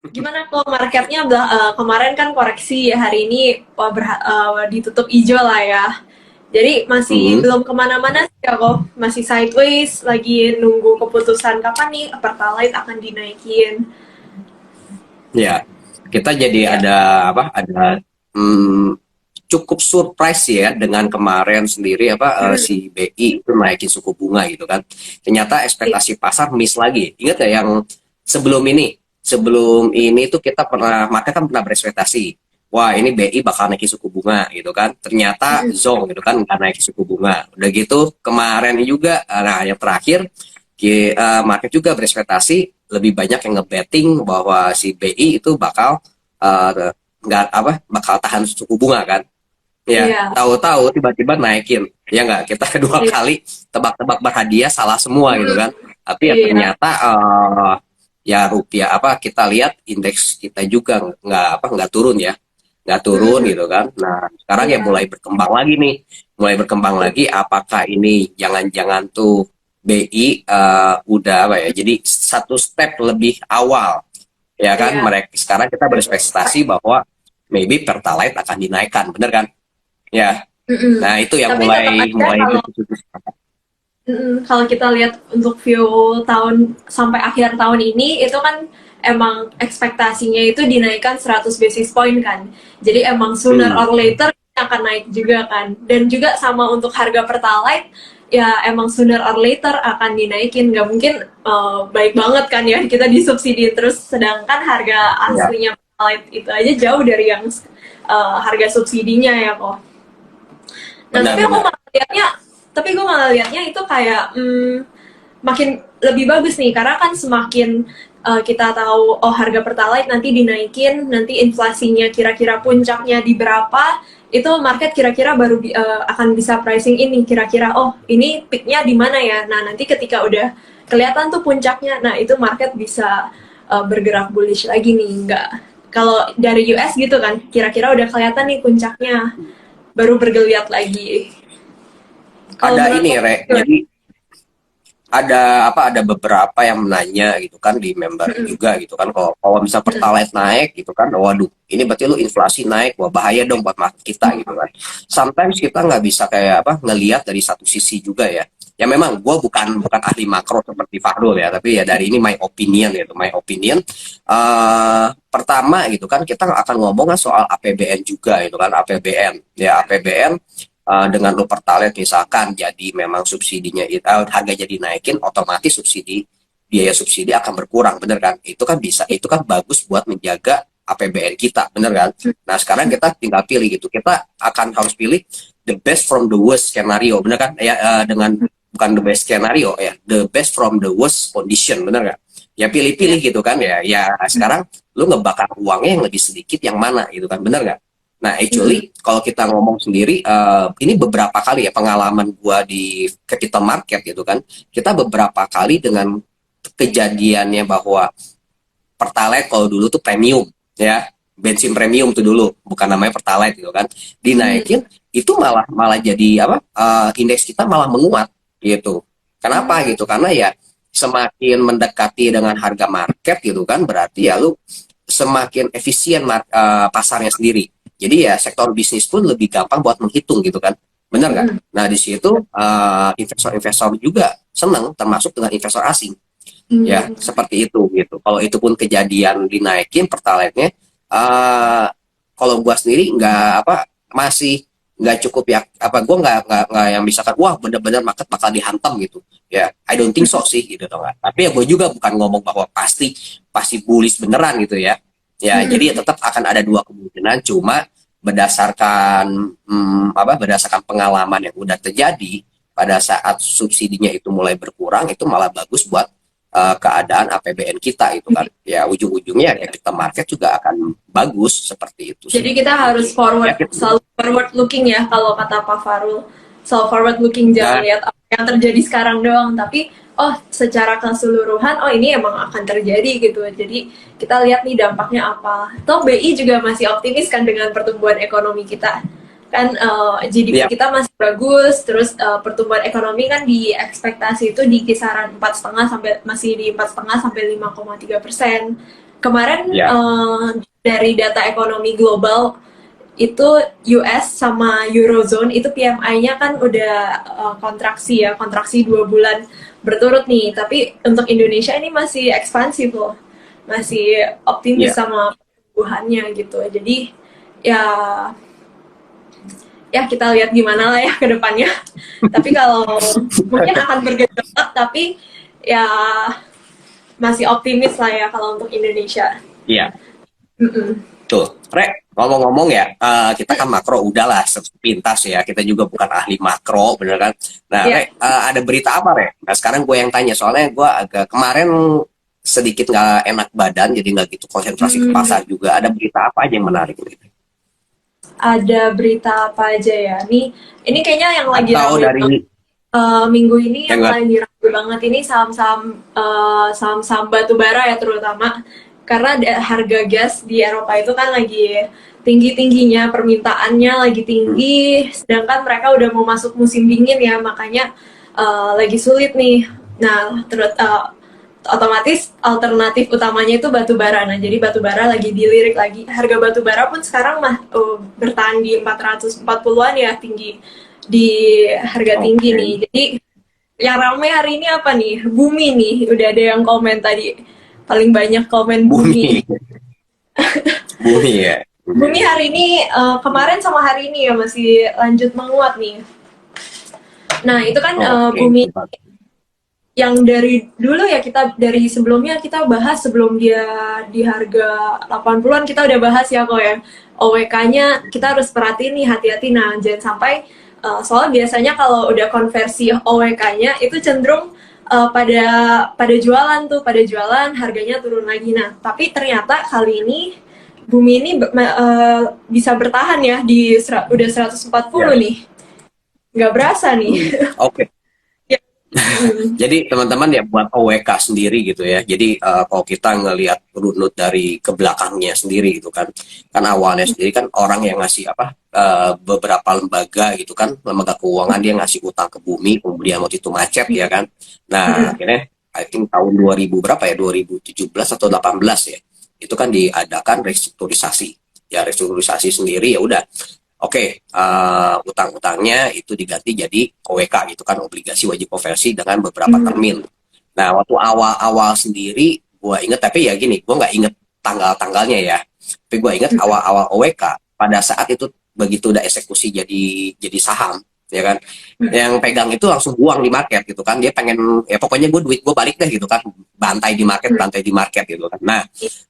Gimana kok marketnya kemarin kan koreksi ya, hari ini ditutup hijau lah ya. Jadi masih Mhm. belum kemana-mana sih ya kok, masih sideways, lagi nunggu keputusan kapan nih Pertalite akan dinaikin. Ya, kita jadi Ya. ada apa? Ada mm, cukup surprise ya dengan kemarin sendiri apa Hmm, si BI itu naikin suku bunga gitu kan. Ternyata iya. ekspektasi pasar miss lagi. Ingat ya yang sebelum ini? Sebelum ini tuh kita pernah, maka kan pernah berekspektasi. Wah, ini BI bakal naikin suku bunga gitu kan. Ternyata Mm-mm. zong gitu kan nggak naikin suku bunga. Udah gitu kemarin juga, nah yang terakhir market juga berekspektasi lebih banyak yang ngebetting bahwa si BI itu bakal nggak apa bakal tahan suku bunga kan. Ya, Iya, tahu-tahu tiba-tiba naikin. Ya nggak, kita kedua iya. kali tebak-tebak berhadiah salah semua gitu Mm, kan. Tapi ya iya. ternyata ya rupiah apa kita lihat indeks kita juga nggak turun ya. Nggak turun Mm-mm. gitu kan. Nah, sekarang ya Iya. mulai berkembang lagi nih. Mulai berkembang Iya. lagi apakah ini jangan-jangan tuh BI udah apa ya. Jadi satu step lebih awal ya kan, Iya. mereka sekarang kita berekspektasi bahwa maybe Pertalite akan dinaikkan, bener kan? Ya, Mm-mm. nah itu yang Tapi tetap mulai aja mulai kalau kalau kita lihat untuk view tahun sampai akhir tahun ini itu kan emang ekspektasinya itu dinaikkan 100 basis point kan. Jadi emang sooner hmm, or later akan naik juga kan. Dan juga sama untuk harga Pertalite ya emang sooner or later akan dinaikin. Nggak mungkin baik banget kan ya kita disubsidi terus, sedangkan harga ya aslinya Pertalite itu aja jauh dari yang harga subsidinya ya kok. Nah, benar-benar tapi gue malah liatnya itu kayak makin lebih bagus nih, karena kan semakin kita tahu oh harga pertalite nanti dinaikin, nanti inflasinya kira-kira puncaknya di berapa, itu market kira-kira baru akan bisa pricing ini kira-kira oh ini peaknya di mana ya. Nah nanti ketika udah kelihatan tuh puncaknya, nah itu market bisa bergerak bullish lagi nih. Nggak, kalau dari US gitu kan kira-kira udah kelihatan nih puncaknya, baru bergeliat lagi. Kalau ada menurut ini lo Re, gimana? jadi ada beberapa yang menanya gitu kan di member Mm-mm. juga gitu kan, kalau kalau bisa Mm-mm. Pertalite naik gitu kan, waduh ini berarti lu inflasi naik, wah bahaya dong buat market kita gitu kan. Sometimes kita nggak bisa kayak apa ngelihat dari satu sisi juga ya. Ya memang gue bukan ahli makro seperti Fahrul ya, tapi ya dari ini my opinion gitu, my opinion. Pertama gitu kan kita akan ngomong kan soal APBN juga gitu kan, APBN ya, APBN dengan lu pertalite misalkan jadi memang subsidinya harga jadi naikin, otomatis biaya subsidi akan berkurang, bener kan? Itu kan bisa, itu kan bagus buat menjaga APBN kita, bener kan? Nah sekarang kita tinggal pilih gitu, kita akan harus pilih the best from the worst scenario, bener kan? Ya dengan bukan the best scenario ya, the best from the worst condition, bener kan? Ya Ya. pilih-pilih gitu kan ya. Ya sekarang lu ngebakar uangnya yang lebih sedikit yang mana gitu kan, bener nggak? Nah, Mm-mm. actually kalau kita ngomong sendiri, ini beberapa kali ya pengalaman gua di capital market gitu kan. Kita beberapa kali dengan kejadiannya bahwa Pertalite kalau dulu tuh premium ya, bensin premium tuh dulu, bukan namanya Pertalite gitu kan. Mm-mm. Dinaikin itu malah malah jadi apa? Indeks kita malah menguat gitu. Kenapa Mm. gitu? Karena ya semakin mendekati dengan harga market gitu kan, berarti ya lu semakin efisien pasarnya sendiri. Jadi ya sektor bisnis pun lebih gampang buat menghitung gitu kan. Bener nggak? Mm-mm. Nah di situ investor-investor juga senang, termasuk dengan investor asing. Ya Mm. seperti itu gitu. Kalau itu pun kejadian dinaikin pertalite-nya, uh, kalau gua sendiri nggak apa, masih nggak cukup ya, apa gua nggak yang misalkan wah benar-benar market bakal dihantam gitu ya, I don't think so sih gitu dong. Tapi ya gue juga bukan ngomong bahwa pasti pasti bullish beneran gitu ya. Ya jadi ya Mm-mm. tetap akan ada dua kemungkinan, cuma berdasarkan pengalaman yang udah terjadi pada saat subsidinya itu mulai berkurang, itu malah bagus buat keadaan APBN kita itu kan. Ya ujung-ujungnya ya kita market juga akan bagus seperti itu sih. Jadi kita harus Ya selalu forward looking ya, kalau kata Pak Farul. Selalu forward looking, jangan nah, lihat apa yang terjadi sekarang doang, tapi oh secara keseluruhan oh ini emang akan terjadi gitu. Jadi kita lihat nih dampaknya apa. Toh BI juga masih optimis kan dengan pertumbuhan ekonomi kita. Kan GDP ya kita masih bagus, terus pertumbuhan ekonomi kan di ekspektasi itu di kisaran 4,5 sampai 5,3%. kemarin Ya, dari data ekonomi global itu US sama Eurozone itu PMI-nya kan udah kontraksi ya, kontraksi 2 bulan berturut nih. Tapi untuk Indonesia ini masih ekspansif loh, masih optimis ya. sama pertumbuhannya gitu. Jadi ya ya kita lihat gimana lah ya ke depannya. Tapi kalau mungkin akan bergejolak, tapi ya masih optimis lah ya kalau untuk Indonesia. Iya. Mm-mm. Tuh, Rek, ngomong-ngomong ya, kita kan makro udahlah sepintas ya, kita juga bukan ahli makro, bener kan? Nah, Ya. Rek, ada berita apa, Rek? Nah, sekarang gue yang tanya, soalnya gue agak kemarin sedikit nggak enak badan, jadi nggak gitu konsentrasi ke Hmm. pasar juga. Ada berita apa aja yang menarik gitu? Ada berita apa aja ya? Ini kayaknya yang lagi Atau rame banget. dari Minggu ini yang yang nggak? lagi rame banget ini saham-saham batu bara ya terutama karena harga gas di Eropa itu kan lagi tinggi-tingginya, permintaannya lagi Hmm, tinggi, sedangkan mereka udah mau masuk musim dingin ya, makanya lagi sulit nih. Nah, otomatis alternatif utamanya itu batu bara. Nah, jadi batu bara lagi dilirik lagi. Harga batu bara pun sekarang bertahan di 440-an ya, tinggi di harga tinggi Oke, nih. Jadi yang ramai hari ini apa nih? Bumi nih. Udah ada yang komen tadi. Paling banyak komen bumi. bumi, bumi ya. Bumi hari ini kemarin sama hari ini ya masih lanjut menguat nih. Nah, itu kan Oke, bumi yang dari dulu ya, kita dari sebelumnya kita bahas sebelum dia di harga 80-an kita udah bahas ya kok ya. OWK-nya kita harus perhatiin nih, hati-hati, nah jangan sampai soalnya biasanya kalau udah konversi OWK-nya itu cenderung pada pada jualan harganya turun lagi. Nah, tapi ternyata kali ini bumi ini bisa bertahan ya di udah 140 ya. nih. Nggak berasa nih. Oke. Ya. Mm. Jadi teman-teman ya buat OWK sendiri gitu ya. Jadi kalau kita ngelihat runut dari ke belakangnya sendiri gitu kan, kan awalnya sendiri kan orang yang ngasih apa beberapa lembaga gitu kan, lembaga keuangan dia ngasih utang ke bumi, kemudian waktu itu macet ya kan. Nah Mm-mm. akhirnya I think tahun 2000 berapa ya, 2017 atau 18 ya, itu kan diadakan restrukturisasi. Ya restrukturisasi sendiri ya udah. Oke, utang-utangnya itu diganti jadi OWK gitu kan, obligasi wajib konversi dengan beberapa Mm. termin. Nah, waktu awal-awal sendiri, gue inget, tapi ya gini, gue nggak inget tanggal-tanggalnya ya. Tapi gue inget awal-awal OWK, pada saat itu begitu udah eksekusi jadi saham, ya kan, yang pegang itu langsung buang di market gitu kan, dia pengen, ya pokoknya gue duit gue balik deh gitu kan, bantai di market gitu kan. Nah,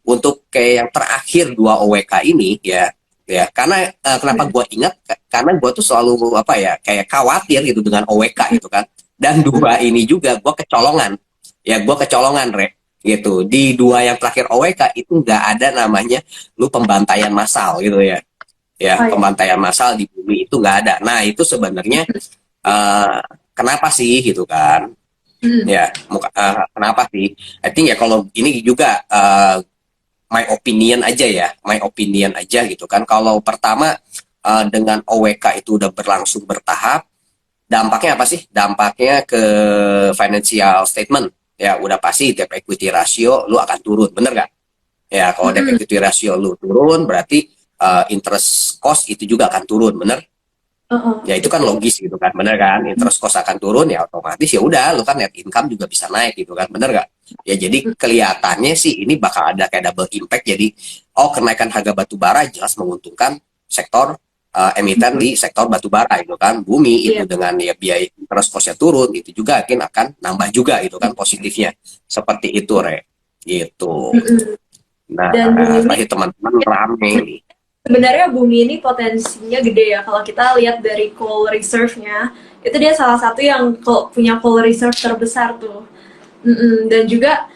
untuk kayak yang terakhir dua OWK ini ya karena kenapa gue ingat, karena gue tuh selalu apa ya kayak khawatir gitu dengan OWK gitu kan, dan dua ini juga gue kecolongan, ya gue kecolongan gitu di dua yang terakhir OWK itu nggak ada namanya lu pembantaian massal gitu ya Oh ya. pembantaian massal di bumi itu nggak ada. Nah itu sebenarnya uh, kenapa sih gitu kan, Hmm. ya kenapa sih, I think ya kalau ini juga my opinion aja ya, my opinion aja gitu kan. Kalau pertama dengan OWK itu udah berlangsung bertahap, dampaknya apa sih? Dampaknya ke financial statement. Ya udah pasti debt equity ratio lu akan turun, bener gak? Ya kalau debt Mm-mm. equity ratio lu turun, berarti interest cost itu juga akan turun, bener? Ya itu kan Betul. logis gitu kan, bener kan, interest cost akan turun, ya otomatis ya udah lu kan net income juga bisa naik gitu kan, bener gak? Ya jadi kelihatannya sih ini bakal ada kayak double impact, jadi kenaikan harga batu bara jelas menguntungkan sektor emiten di sektor batu bara itu kan, bumi itu Iya. dengan ya biaya interest costnya turun itu juga akan nambah juga itu kan positifnya, seperti itu gitu. Mm-mm. Nah Dan bumi ini pasti teman-teman rame nih. sebenarnya bumi ini potensinya gede ya kalau kita lihat dari coal reserve-nya. Itu dia salah satu yang punya coal reserve terbesar tuh. Mm-mm. Dan juga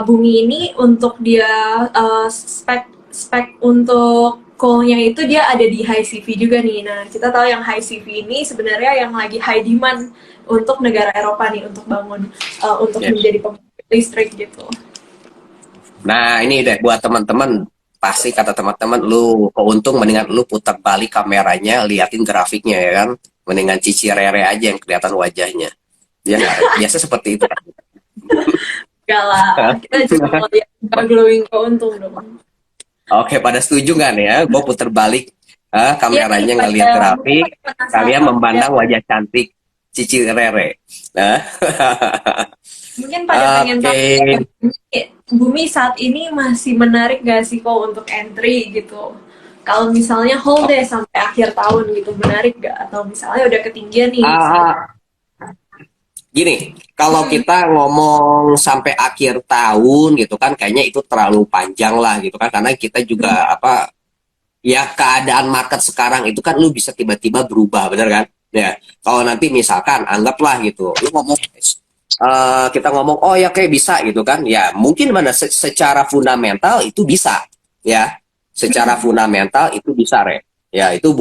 bumi ini untuk dia spek spek untuk coal-nya itu dia ada di high CV juga nih. Nah, kita tahu yang high CV ini sebenarnya yang lagi high demand untuk negara Eropa nih untuk bangun untuk Ya. menjadi pembangkit listrik gitu. Nah, ini deh buat teman-teman, pasti kata teman-teman lu keuntung mendingan lu putar balik kameranya, liatin grafiknya ya kan. Mendingan Cici Rere aja yang kelihatan wajahnya. Ya nggak, Rek? Biasa seperti itu kan. Enggak lah, kita juga mau lihat glowing keuntung dong. Oke, pada setuju nggak nih ya? Gue puter balik Iya nih, kameranya pada ngelihat mungkin grafik, pada kalian penasaran ya. memandang wajah cantik Cici Rere. Nah, Mungkin pada pengen tahu oke. Bumi saat ini masih menarik gak sih kok untuk entry gitu? Kalau misalnya hold deh sampai akhir tahun gitu, menarik gak? Atau misalnya udah ketinggian nih sekitar. Ah, gini, kalau kita ngomong sampai akhir tahun gitu kan, kayaknya itu terlalu panjang lah gitu kan, karena kita juga apa ya keadaan market sekarang itu kan lu bisa tiba-tiba berubah, bener kan? Ya, kalau nanti misalkan anggaplah gitu, lu ngomong kita ngomong oh ya kayak bisa gitu kan, ya mungkin mana secara fundamental itu bisa, ya, secara fundamental itu bisa ya itu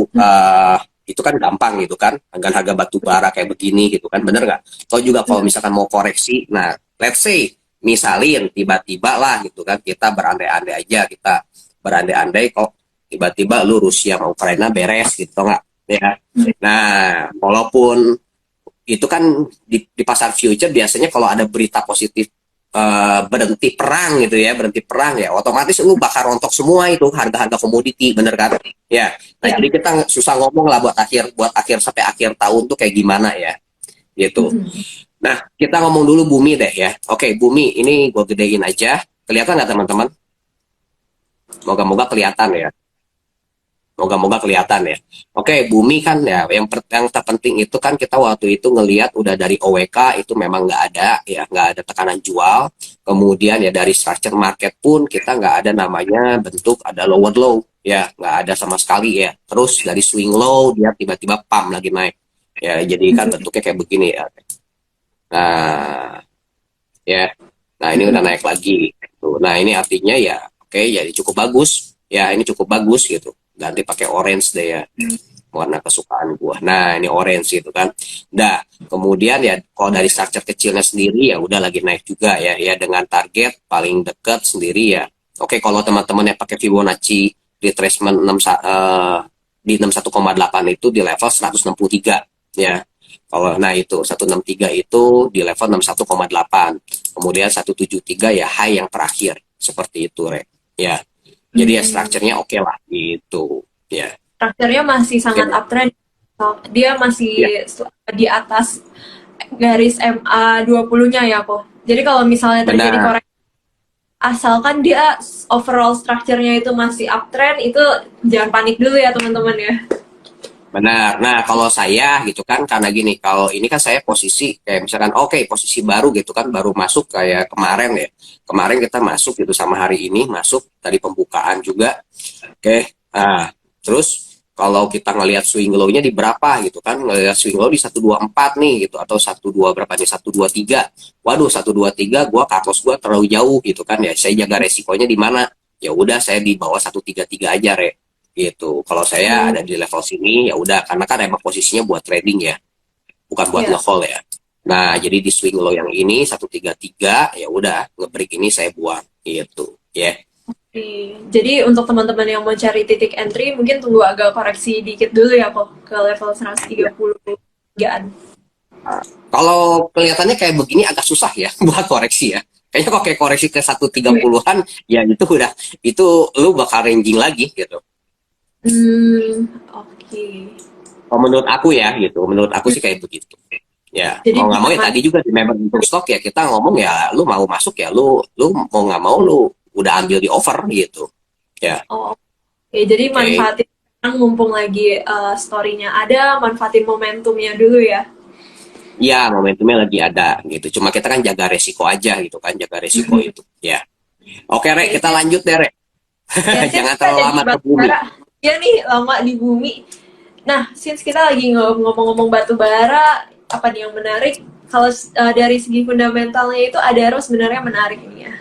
itu kan gampang gitu kan, dengan harga batu bara kayak begini gitu kan, bener nggak? Atau juga kalau misalkan mau koreksi, nah let's say misalin tiba-tiba lah gitu kan, kita berandai-andai aja, kita berandai-andai kok tiba-tiba lu Rusia sama Ukraina beres gitu nggak ya. Nah walaupun itu kan di pasar future biasanya kalau ada berita positif berhenti perang gitu ya, berhenti perang ya otomatis lu bakal rontok semua itu harga-harga komoditi, bener kan ya. Nah Ya. jadi kita susah ngomong lah buat akhir sampai akhir tahun tuh kayak gimana ya gitu. Nah kita ngomong dulu bumi deh ya. Oke, bumi ini gue gedein aja, kelihatan nggak teman-teman? Moga-moga kelihatan ya. Moga-moga kelihatan ya. Oke, bumi kan ya, yang terpenting itu kan kita waktu itu ngelihat udah dari OWK itu memang nggak ada ya, nggak ada tekanan jual. Kemudian ya dari structure market pun kita nggak ada namanya bentuk ada lower low ya, nggak ada sama sekali ya. Terus dari swing low dia tiba-tiba pump lagi naik ya, jadi kan bentuknya kayak begini ya. Nah ya, nah ini udah naik lagi. Tuh. Nah ini artinya ya, oke, jadi cukup bagus ya, ini cukup bagus gitu. Ganti pakai orange deh ya, warna kesukaan gua. Nah ini orange gitu kan. Nah kemudian ya kalau dari structure kecilnya sendiri ya udah lagi naik juga ya, ya dengan target paling dekat sendiri ya. Oke, kalau teman-teman yang pakai Fibonacci retracement 6 di 61,8 itu di level 163 ya. Kalau nah itu 163 itu di level 61,8. Kemudian 173 ya high yang terakhir seperti itu, Re. Ya. Jadi ya structure-nya oke lah gitu. Ya. Strukturnya masih sangat Oke. uptrend. Dia Ya, masih di atas garis MA 20-nya ya kok. Jadi kalau misalnya terjadi benar. koreksi, asalkan dia overall strukturnya itu masih uptrend, itu jangan panik dulu ya teman-teman ya. Benar. Nah, kalau saya gitu kan karena gini, kalau ini kan saya posisi kayak misalkan oke, posisi baru gitu kan, baru masuk kayak kemarin ya. Kemarin kita masuk gitu sama hari ini masuk dari pembukaan juga. Oke. Nah, terus kalau kita ngelihat swing low-nya di berapa gitu kan, ngelihat swing low di 124 nih gitu atau 12 berapa nih, 123. Waduh, 123 gua cut loss gua terlalu jauh gitu kan ya. Saya jaga resikonya di mana? Ya udah saya di bawah 133 aja, Re, gitu. Kalau saya Hmm, ada di level sini ya udah, karena kan emang posisinya buat trading ya, bukan buat ya. nge-hold ya. Nah, jadi di swing low yang ini 133 ya udah nge-break ini saya buang gitu ya. Yeah. Jadi untuk teman-teman yang mau cari titik entry, mungkin tunggu agak koreksi dikit dulu ya kok ke level 133-an. Kalau kelihatannya kayak begini agak susah ya buat koreksi ya. Kayaknya kok kayak koreksi ke 130-an ya itu udah, itu lu bakal ranging lagi gitu. Oke. Kalau menurut aku ya gitu, menurut aku sih kayak begitu. Ya, Jadi mau nggak mau bisa ya tadi juga di member untuk stok ya kita ngomong ya lu mau masuk ya lu mau nggak mau lu udah ambil di over gitu. Ya, oh, oke, jadi oke. Okay. manfaatin sekarang mumpung lagi story-nya ada, manfaatin momentumnya dulu ya. Ya, momentumnya lagi ada gitu. Cuma kita kan jaga resiko aja gitu kan, jaga resiko itu. Ya. Oke, Rek, Oke, kita lanjut deh, Rek. ya since Jangan kita terlalu ada di lama ke batu bumi. bara, ya nih lama di bumi. Nah, since kita lagi ngomong-ngomong batu bara, apa nih yang menarik? Kalau dari segi fundamentalnya itu Adaro sebenarnya menarik nih ya.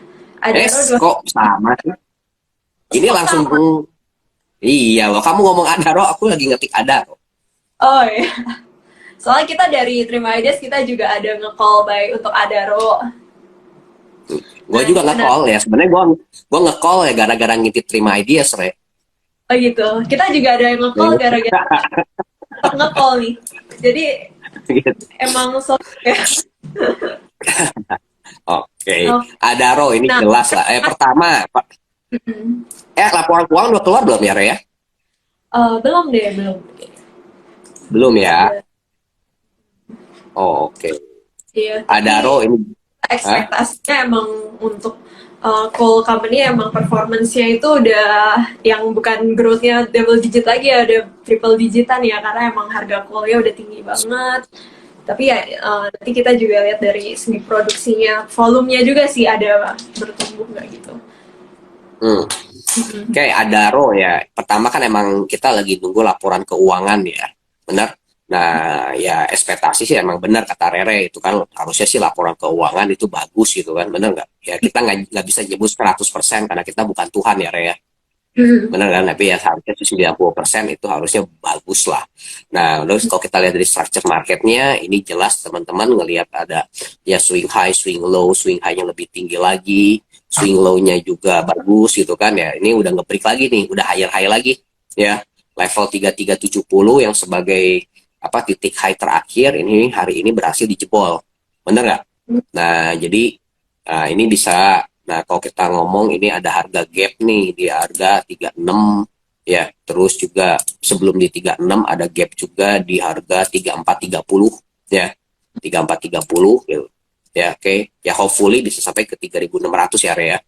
Adaro dua, Kok sama sih? Ini kok langsung, sama? iya loh, kamu ngomong Adaro, aku lagi ngetik Adaro. Oh ya, soalnya kita dari Terima Ideas kita juga ada nge-call by untuk Adaro. Gue Nah, juga ini menarik. nge-call ya, sebenarnya gue nge-call ya gara-gara ngintip terima ideas, Re. Oh gitu. Kita juga ada yang nge-call gara-gara nge-call nih. Jadi emang so ya. Oke, Oh, Adaro ini nah, jelas lah. Pertama, mm, laporan keuangan udah keluar belum ya, Re ya? belum deh, belum. Belum Belum ya? ada. Oh, oke. Iya, Adaro tapi ini, hah? ekspektasinya emang untuk coal company emang performance-nya itu udah yang bukan growth-nya double digit lagi ya, udah triple digitan ya, karena emang harga coal-nya udah tinggi banget. Tapi ya nanti kita juga lihat dari segi produksinya, volumenya juga sih ada bertumbuh nggak gitu. Hmm. Mm-mm. Oke, Adaro ya. Pertama kan emang kita lagi nunggu laporan keuangan ya. Benar? Nah, ya ekspektasi sih emang benar kata Rere itu kan harusnya sih laporan keuangan itu bagus gitu kan. Benar nggak? Ya kita nggak bisa nyebut 100% karena kita bukan Tuhan ya, Re ya. Mm. Benar kan? Tapi ya seharusnya sih 90% itu harusnya bagus lah. Nah, terus kalau kita lihat dari structure marketnya, ini jelas teman-teman ngelihat ada ya swing high, swing low, swing high-nya lebih tinggi lagi, swing low-nya juga bagus gitu kan ya. Ini udah nge-break lagi nih, udah higher high lagi ya. Level 3370 yang sebagai apa titik high terakhir ini hari ini berhasil dijebol. Benar nggak? Nah, jadi ini bisa. Nah, kalau kita ngomong ini ada harga gap nih di harga 36 ya. Terus juga sebelum di 36 ada gap juga di harga 3430 ya. 3430 gitu. Ya, oke. Okay. Ya hopefully bisa sampai ke 3600 ya, Rea.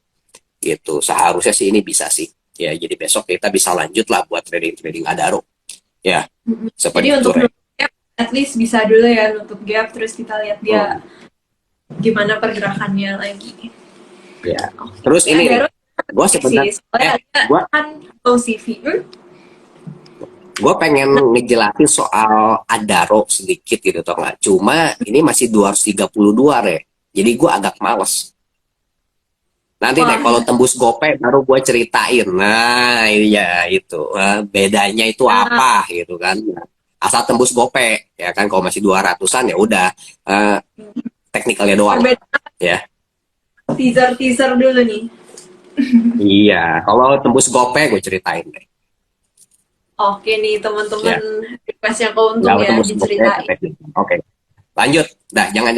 Gitu. Seharusnya sih ini bisa sih. Ya, jadi besok kita bisa lanjut lah buat trading-trading Adaro. Ya, Jadi seperti itu, untuk Re. nutup gap, at least bisa dulu ya nutup gap, terus kita lihat dia Hmm, gimana pergerakannya lagi. ya. Oke, Terus ya ini, Daro gue sih, sebenarnya soalnya ada gue kan low CV. gue pengen Nah, ngejelasin soal Adaro sedikit gitu tau nggak, cuma ini masih 232 Re, jadi gue agak males nanti deh wah, kalau tembus gope baru gue ceritain. Nah iya itu bedanya itu nah, apa gitu kan. Asal tembus gope ya kan, kalau masih 200-an ya udah eh, teknikalnya doang perbedaan ya. teaser dulu nih. Iya, kalau tembus gope gue ceritain deh Oke nih teman-teman, ya. requestnya Nggak keuntung ya tembus gope diceritain. oke. Lanjut. Dah, jangan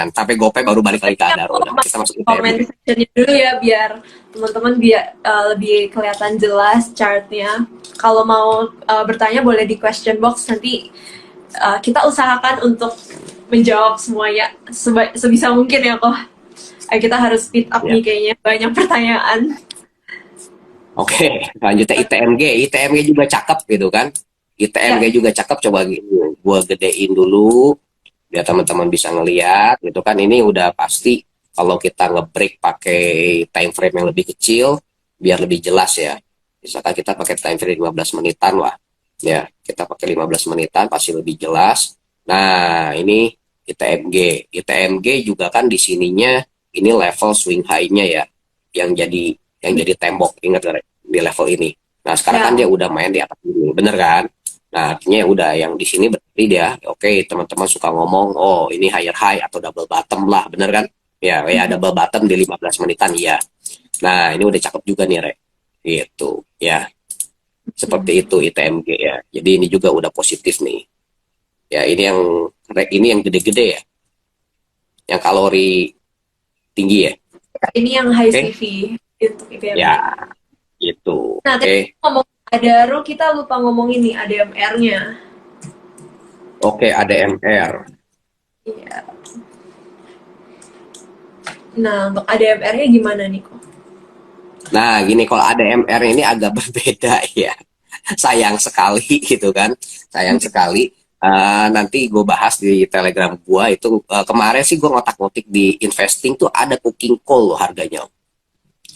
sampai GoPay baru balik lagi ke Tapi Adaro. aku Udah, kita masuk masuk comment ITMG. sectionnya dulu ya biar teman-teman biar lebih kelihatan jelas chartnya. Kalau mau bertanya boleh di question box, nanti kita usahakan untuk menjawab semuanya sebisa mungkin ya kok. Kita harus speed up Ya. nih kayaknya banyak pertanyaan. Oke, lanjutnya ITMG. ITMG juga cakep gitu kan. ITMG Ya, juga cakep, coba gue gedein dulu biar teman-teman bisa ngeliat gitu kan. Ini udah pasti kalau kita ngebreak pakai time frame yang lebih kecil biar lebih jelas ya. Misalkan kita pakai time frame 15 menitan lah. Ya, kita pakai 15 menitan pasti lebih jelas. Nah, ini ITMG. ITMG juga kan di sininya ini level swing high-nya ya yang jadi tembok, ingat gak di level ini. Nah sekarang kan dia ya. udah main di atas ini, bener kan? Nah artinya udah yang di sini berarti dia oke. Teman-teman suka ngomong oh ini higher high atau double bottom lah, bener kan? Ya double bottom di 15 menitan ya. Nah ini udah cakep juga nih Re, gitu ya. Seperti itu ITMG ya, jadi ini juga udah positif nih ya. Ini yang gede-gede ya, yang kalori tinggi ya. Ini yang high Oke CV untuk IPMG. ya, gitu. Nah, tadi Oke. ngomong ada kita lupa ngomong ini ADMR-nya. Oke, ADMR. Iya. Nah, untuk ADMR-nya gimana nih kok? Nah, gini, kalau ADMR ini agak berbeda ya. Sayang sekali gitu kan. Sayang sekali. Nanti gue bahas di Telegram gue itu. Kemarin sih gue ngotak-ngotik di investing tuh ada cooking coal loh harganya.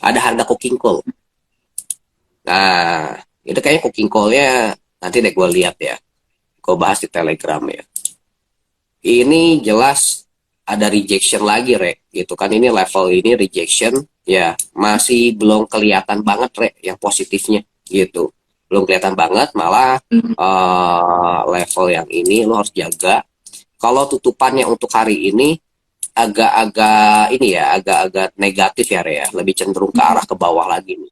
Ada harga cooking coal. Nah, itu kayaknya cooking coal-nya nanti deh gue lihat ya. Gue bahas di Telegram ya. Ini jelas ada rejection lagi, Rek. Gitu kan, ini level ini rejection ya, masih belum kelihatan banget, Rek, yang positifnya gitu. Belum kelihatan banget, malah level yang ini lo harus jaga. Kalau tutupannya untuk hari ini agak-agak ini ya, agak-agak negatif ya, Rek, ya. Lebih cenderung ke arah ke bawah lagi nih.